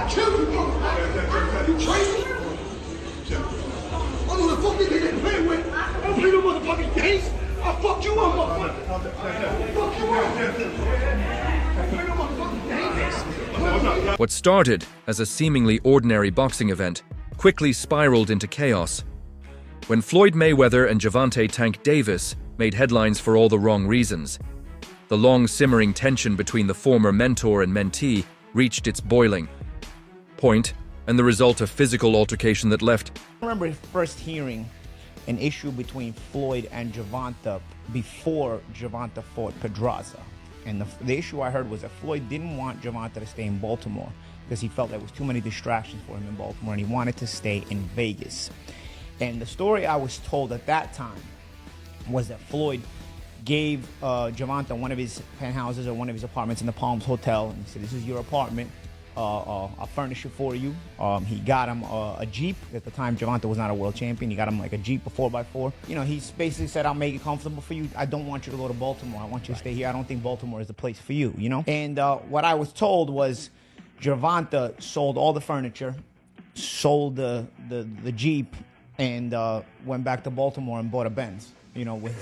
I killed you, motherfucker. You crazy? I know the fuck they playing with. I don't play no motherfucking games. I'll fuck you up, motherfucker. Fuck you up. I play no motherfucking games. What started as a seemingly ordinary boxing event quickly spiraled into chaos. When Floyd Mayweather and Gervonta "Tank" Davis made headlines for all the wrong reasons, the long simmering tension between the former mentor and mentee reached its boiling point, and the result a physical altercation that left. I remember first hearing an issue between Floyd and Gervonta before Gervonta fought Pedraza. And the issue I heard was that Floyd didn't want Gervonta to stay in Baltimore because he felt there was too many distractions for him in Baltimore, and he wanted to stay in Vegas. And the story I was told at that time was that Floyd gave Gervonta one of his penthouses or one of his apartments in the Palms Hotel, and he said, "This is your apartment. I'll furnish it for you." He got him a Jeep. At the time, Gervonta was not a world champion. He got him like a Jeep, a 4x4. You know, he basically said, "I'll make it comfortable for you. I don't want you to go to Baltimore. I want you to stay here. I don't think Baltimore is the place for you," you know? And what I was told was Gervonta sold all the furniture, sold the Jeep, and went back to Baltimore and bought a Benz. You know, with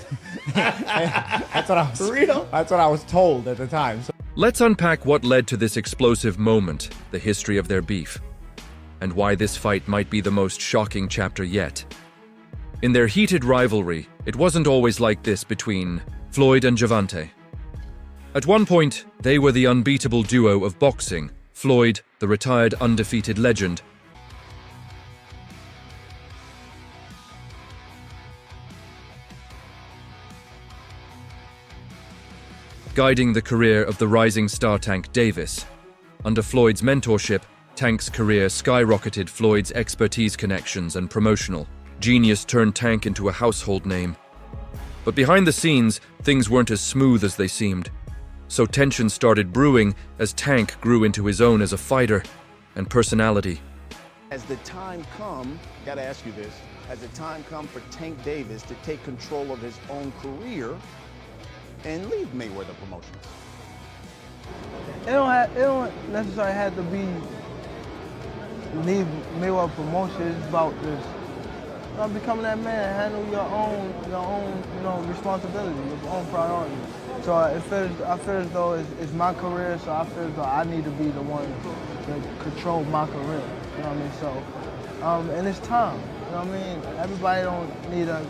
that's what I was. For real? That's what I was told at the time. So Let's unpack what led to this explosive moment, the history of their beef, and why this fight might be the most shocking chapter yet. In their heated rivalry, it wasn't always like this between Floyd and Gervonta. At one point, they were the unbeatable duo of boxing, Floyd, the retired undefeated legend, guiding the career of the rising star Tank Davis. Under Floyd's mentorship, Tank's career skyrocketed. Floyd's expertise, connections, and promotional genius turned Tank into a household name. But behind the scenes, things weren't as smooth as they seemed. So tension started brewing as Tank grew into his own as a fighter and personality. Has the time come, I gotta ask you this, has the time come for Tank Davis to take control of his own career and leave Mayweather Promotions? It don't necessarily have to be leave Mayweather Promotions. It's about just becoming that man, handle your own responsibility, your own priorities. So I feel as though it's my career, so I feel as though I need to be the one to control my career. You know what I mean? So, and it's time. You know what I mean? Everybody don't need to,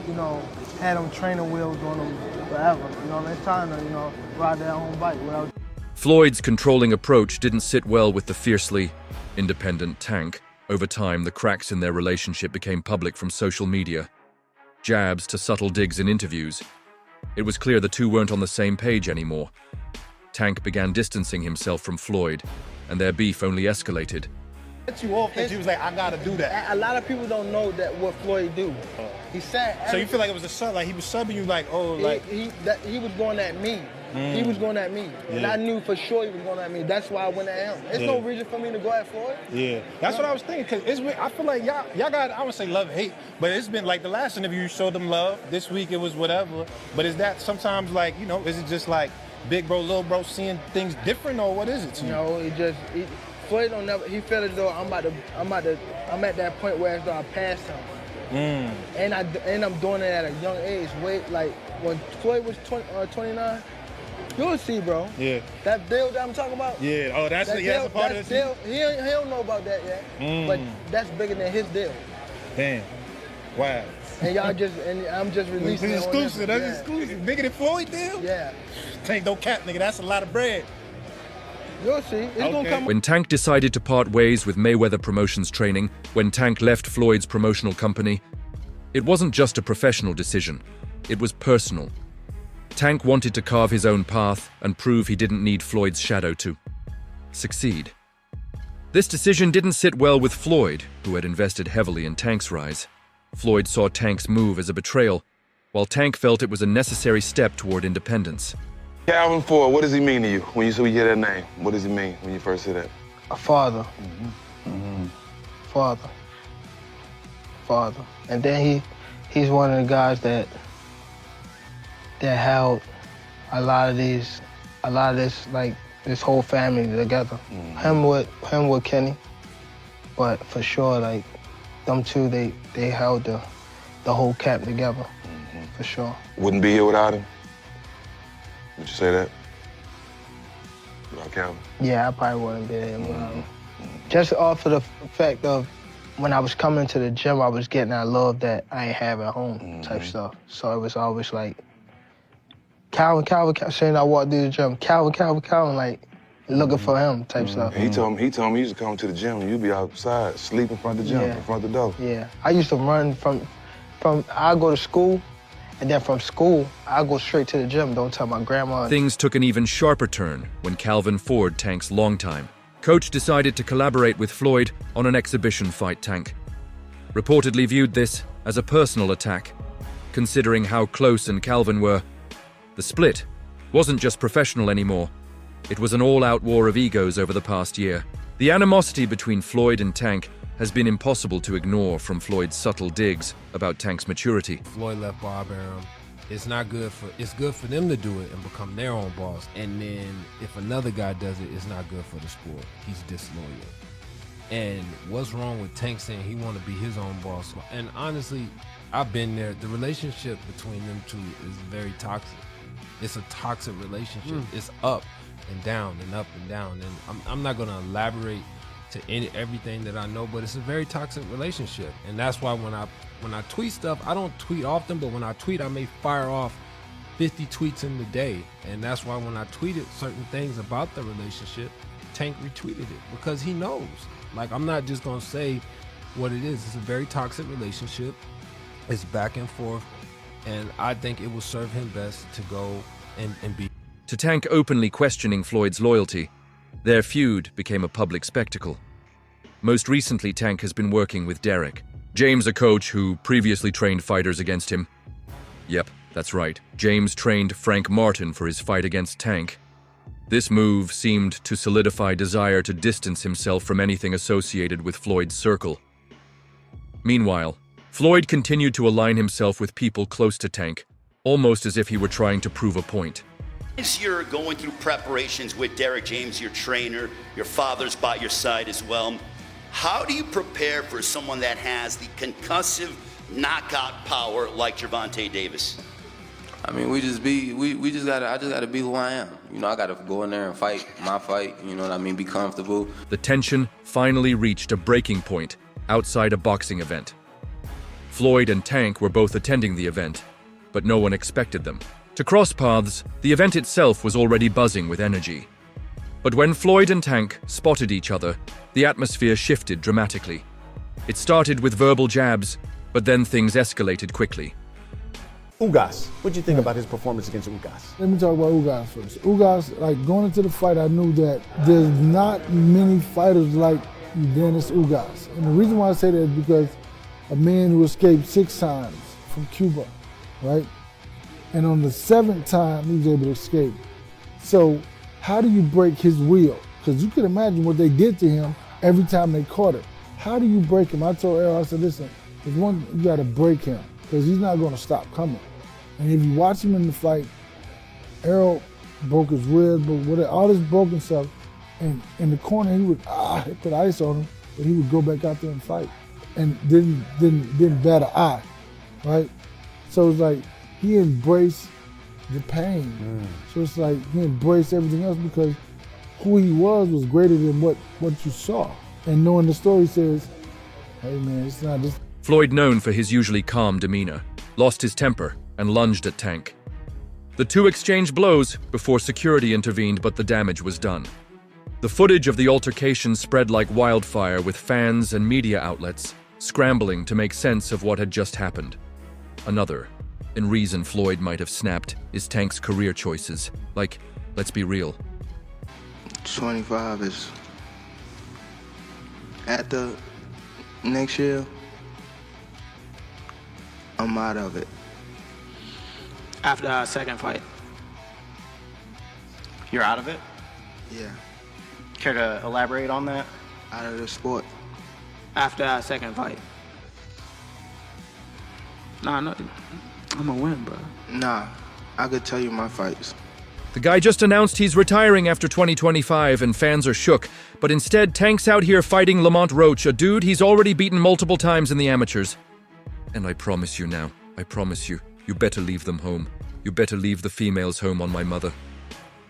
have them training wheels on them forever. You know what I mean? It's time to, ride their own bike without. Floyd's controlling approach didn't sit well with the fiercely independent Tank. Over time, the cracks in their relationship became public, from social media, jabs to subtle digs in interviews. It was clear the two weren't on the same page anymore. Tank began distancing himself from Floyd, and their beef only escalated. You off that you was like, I gotta do that. A lot of people don't know that what Floyd do. He said. So you feel like it was a sub, like he was subbing you, like, oh, like he was going at me. He was going at me, and I knew for sure he was going at me. That's why I went at him. There's no reason for me to go at Floyd. Yeah, that's what I was thinking. Cause I feel like y'all got, I would say love and hate, but it's been like the last interview you showed them love. This week it was whatever. But is that sometimes like, is it just like big bro, little bro seeing things different, or what is it to you? No, Floyd don't never. He felt as though I'm at that point where as though I passed him. And I'm doing it at a young age. Like when Floyd was 29. You'll see, bro. Yeah. That deal that I'm talking about? Yeah. Oh, that's a part of the deal. He don't know about that yet. But that's bigger than his deal. Damn. Wow. And I'm just releasing it. It's exclusive. That's exclusive. Bigger than Floyd deal? Yeah. Tank don't cap, nigga. That's a lot of bread. You'll see. It's gonna come. When Tank decided to part ways with Mayweather Promotions training, when Tank left Floyd's promotional company, it wasn't just a professional decision. It was personal. Tank wanted to carve his own path and prove he didn't need Floyd's shadow to succeed. This decision didn't sit well with Floyd, who had invested heavily in Tank's rise. Floyd saw Tank's move as a betrayal, while Tank felt it was a necessary step toward independence. Calvin Ford, what does he mean to you when you hear that name? What does he mean when you first hear that? A father. Father. And then he's one of the guys that held a lot of this, like this whole family together. Him with Kenny, But for sure, like, them two, they held the whole camp together, for sure. Wouldn't be here without him? Would you say that? Without Calvin? Yeah, I probably wouldn't be there without him. Just off of the fact of when I was coming to the gym, I was getting that love that I ain't have at home type stuff. So it was always like, Calvin, saying I walked through the gym, Calvin, like, looking for him type stuff. He told me he used to come to the gym and you'd be outside, sleep in front of the gym, in front of the door. Yeah, I used to run from I go to school, and then from school, I go straight to the gym, don't tell my grandma. Things took an even sharper turn when Calvin Ford Tank's longtime coach decided to collaborate with Floyd on an exhibition fight. Tank reportedly viewed this as a personal attack, considering how close and Calvin were. The split wasn't just professional anymore. It was an all-out war of egos over the past year. The animosity between Floyd and Tank has been impossible to ignore from Floyd's subtle digs about Tank's maturity. Floyd left Bob Arum. It's good for them to do it and become their own boss. And then if another guy does it, it's not good for the sport. He's disloyal. And what's wrong with Tank saying he want to be his own boss? And honestly, I've been there. The relationship between them two is very toxic. It's a toxic relationship. It's up and down and up and down. And I'm not going to elaborate to everything that I know, but it's a very toxic relationship. And that's why when I tweet stuff, I don't tweet often, but when I tweet, I may fire off 50 tweets in the day. And that's why when I tweeted certain things about the relationship, Tank retweeted it because he knows. Like, I'm not just gonna say what it is. It's a very toxic relationship. It's back and forth. And I think it will serve him best to go and be. To Tank openly questioning Floyd's loyalty, their feud became a public spectacle. Most recently, Tank has been working with Derek, James, a coach who previously trained fighters against him. Yep, that's right. James trained Frank Martin for his fight against Tank. This move seemed to solidify desire to distance himself from anything associated with Floyd's circle. Meanwhile, Floyd continued to align himself with people close to Tank, almost as if he were trying to prove a point. As you're going through preparations with Derek James, your trainer, your father's by your side as well, how do you prepare for someone that has the concussive knockout power like Gervonta Davis? I mean, I just gotta be who I am. You know, I gotta go in there and fight my fight, you know what I mean, be comfortable. The tension finally reached a breaking point outside a boxing event. Floyd and Tank were both attending the event, but no one expected them to cross paths. The event itself was already buzzing with energy. But when Floyd and Tank spotted each other, the atmosphere shifted dramatically. It started with verbal jabs, but then things escalated quickly. Ugas, what do you think about his performance against Ugas? Let me talk about Ugas first. Ugas, like, going into the fight, I knew that there's not many fighters like Dennis Ugas. And the reason why I say that is because a man who escaped 6 times from Cuba, right? And on the 7th time, he was able to escape. So how do you break his will? Because you can imagine what they did to him every time they caught him. How do you break him? I told Errol, I said, listen, there's one, you got to break him because he's not going to stop coming. And if you watch him in the fight, Errol broke his ribs, but all this broken stuff. And in the corner, he would put ice on him, but he would go back out there and fight, and didn't bat an eye, right? So it's like he embraced the pain. So it's like he embraced everything else because who he was greater than what you saw. And knowing the story says, hey man, it's not this. Floyd, known for his usually calm demeanor, lost his temper and lunged at Tank. The two exchanged blows before security intervened, but the damage was done. The footage of the altercation spread like wildfire, with fans and media outlets scrambling to make sense of what had just happened. Another reason Floyd might have snapped is Tank's career choices. Like, let's be real. 25 is at the next year. I'm out of it. After our second fight. You're out of it? Yeah. Care to elaborate on that? Out of the sport. After our second fight. Nah, no, I'm gonna win, bro. Nah, I could tell you my fights. The guy just announced he's retiring after 2025, and fans are shook But instead, Tank's out here fighting Lamont Roach, a dude he's already beaten multiple times in the amateurs. And I promise you now, I promise you, you better leave them home. You better leave the females home on my mother.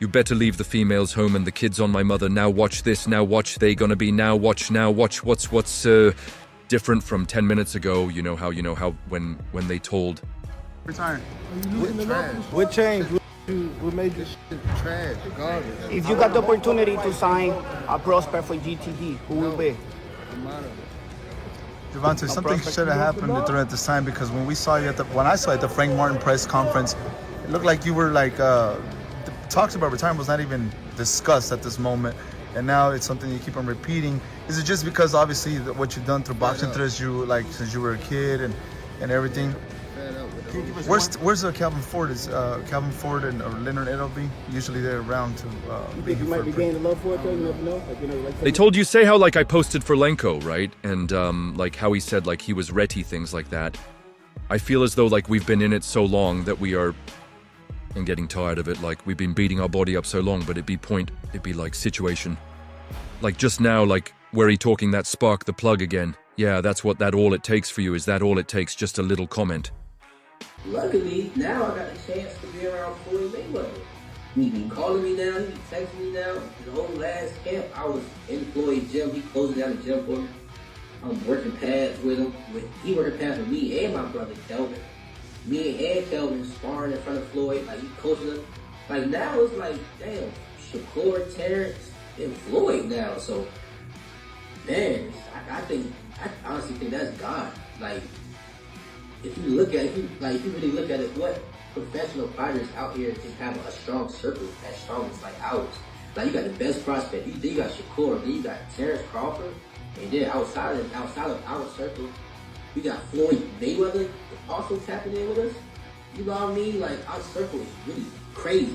You better leave the females home and the kids on my mother. Now watch this, now watch they gonna be, now watch what's different from 10 minutes ago. You know how when they told. What changed? What made this shit trash, garbage? If you got the opportunity to sign a prospect for GTD, who will be? Gervonta, something should have happened during this time, because when I saw you at the Frank Martin press conference, it looked like you were like talks about retirement was not even discussed at this moment, and now it's something you keep on repeating. Is it just because obviously what you've done through boxing since you were a kid and everything? Where's Calvin Ford? Is Calvin Ford and Leonard Edelby usually they're around to? You think you might be gaining love for it though? You never know. They told you say how like I posted for Lenko, right? And like how he said like he was retty, things like that. I feel as though like we've been in it so long that we are. I'm getting tired of it. Like we've been beating our body up so long, but it'd be like situation. Like just now, like where he talking that spark the plug again. Yeah, that's what that all it takes for you. Is that all it takes? Just a little comment. Luckily, now I got a chance to be around Floyd Mayweather. He been calling me now, he been texting me now. The whole last camp, I was in Floyd's gym. He closing down the gym for me. I'm working pads with him. He working pads with me and my brother Kelvin. Me and Kelvin sparring in front of Floyd, like he coaching us. Like now it's like, damn, Shakur, Terrence, and Floyd now. So, man, I honestly think that's God. Like, if you really look at it, what professional fighters out here just have a strong circle as strong as like ours. Like you got the best prospect. You got Shakur, then you got Terrence Crawford, and then outside of our circle, we got Floyd Mayweather also tapping in with us. You know what I mean? Like our circle is really crazy.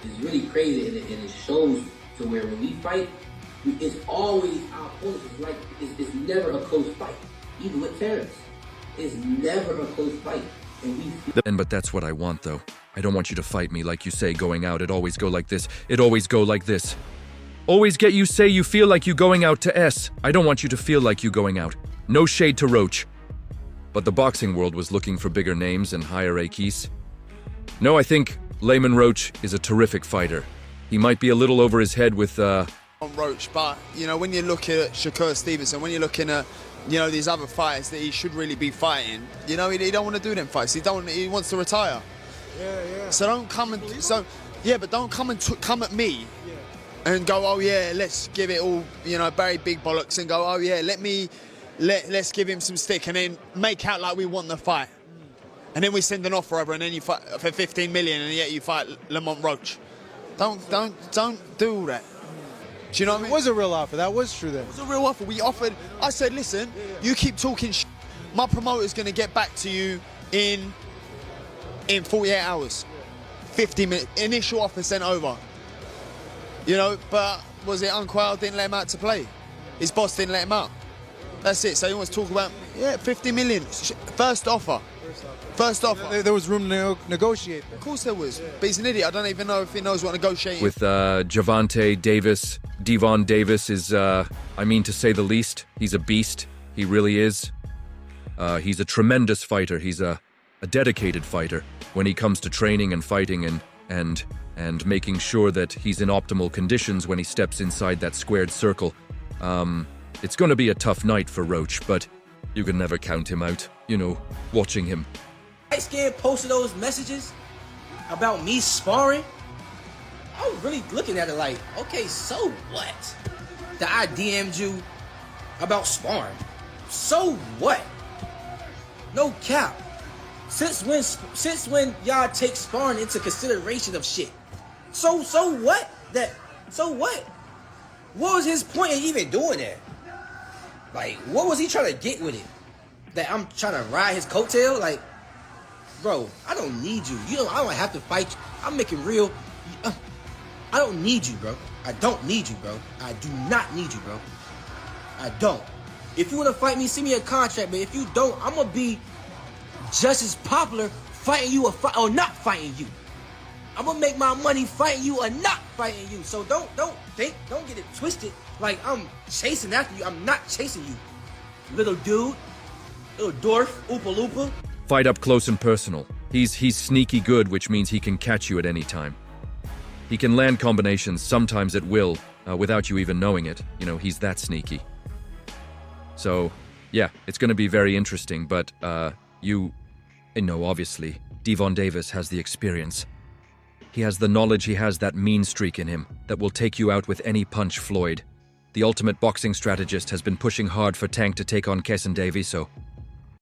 It's really crazy, and it shows to where when we fight, it's always our opponents. It's like it's never a close fight, even with Terrence. It's never a close fight. But that's what I want, though. I don't want you to fight me like you say going out. It always go like this. It always go like this. Always get you say you feel like you going out to S. I don't want you to feel like you going out. No shade to Roach. But the boxing world was looking for bigger names and higher AQs. No, I think Layman Roach is a terrific fighter. He might be a little over his head with Roach, but you know, when you look at Shakur Stevenson, when you're looking at these other fights that he should really be fighting, he don't want to do them fights. He wants to retire. Yeah. So don't come and but don't come and come at me and go, oh yeah, let's give it all, Barry Big Bollocks, and go, oh yeah, let's give him some stick, and then make out like we want the fight. And then we send an offer over, and then you fight for 15 million, and yet you fight Lamont Roach. Don't do all that. Do you know what I mean? It was a real offer. That was true then. It was a real offer. We offered. I said, listen, you keep talking shit. My promoter's going to get back to you in 48 hours. 50 minutes. Initial offer sent over. But was it Unquail didn't let him out to play? His boss didn't let him out. That's it. So he wants to talk about, 50 million. First offer. There was room to negotiate. Of course there was. But he's an idiot. I don't even know if he knows what negotiating. With Gervonta Davis. Devon Davis is, I mean to say the least, he's a beast. He really is. He's a tremendous fighter. He's a dedicated fighter when he comes to training and fighting and making sure that he's in optimal conditions when he steps inside that squared circle. It's going to be a tough night for Roach, but you can never count him out, watching him. Light Skin posted those messages about me sparring. I was really looking at it like, okay, so what? That I DM'd you about sparring. So what? No cap. Since when y'all take sparring into consideration of shit? So what? So what? What was his point in even doing that? Like, what was he trying to get with it? That I'm trying to ride his coattail? Like, bro, I don't need you. I don't have to fight you. I'm making real. I don't need you, bro. I don't need you, bro. I do not need you, bro. I don't. If you want to fight me, send me a contract, but if you don't, I'm going to be just as popular fighting you or not fighting you. I'm going to make my money fighting you or not fighting you. So don't get it twisted like I'm chasing after you. I'm not chasing you, little dude, little dwarf, oopa loopa. Fight up close and personal. He's sneaky good, which means he can catch you at any time. He can land combinations, sometimes at will, without you even knowing it. You know, he's that sneaky. So, yeah, it's going to be very interesting, but, obviously, Devon Davis has the experience. He has the knowledge, he has that mean streak in him that will take you out with any punch, Floyd. The ultimate boxing strategist has been pushing hard for Tank to take on Kesson Davey, so